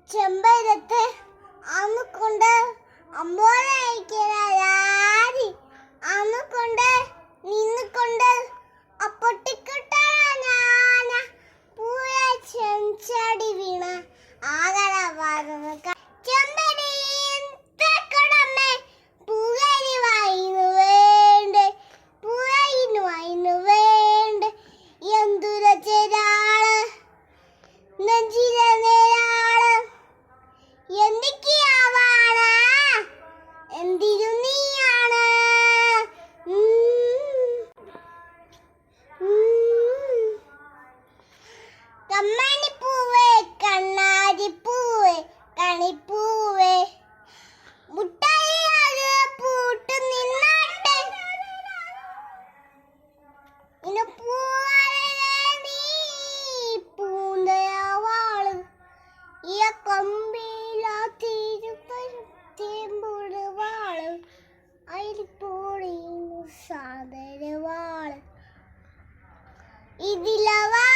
ചെമ്പരത്ത് അന്നുകൊണ്ട് അമ്മോരായി അന്നുകൊണ്ട് നിന്നുകൊണ്ട് അപ്പൊട്ടിക്കുട്ടാന പൂര ചെഞ്ചടി വീണ ആകല വാങ്ങുന്ന ചെമ്പരി തെക്കടമ്മേ പൂകരി വായിന്നു വേണ്ട പൂരയിന്നു വായിന്നു വേണ്ട എന്തുര ചേരാള് നെഞ്ചിര നേരാള് എന്തൊക്കെയാവാണ് എന്തിരു നീയാണ് കമ്മണിപ്പൂവേ കണ്ണാടിപ്പൂവേ കണിപ്പൂവേ മുട്ടായി പൂട്ട് നിന്നാട്ടെ ഇനി നീ പൂന്തയാവാള് ഈ കമ്പിലാ തീരുമ്പോള് അതിൽപ്പോളി സാധനവാള് ഇതിലവാ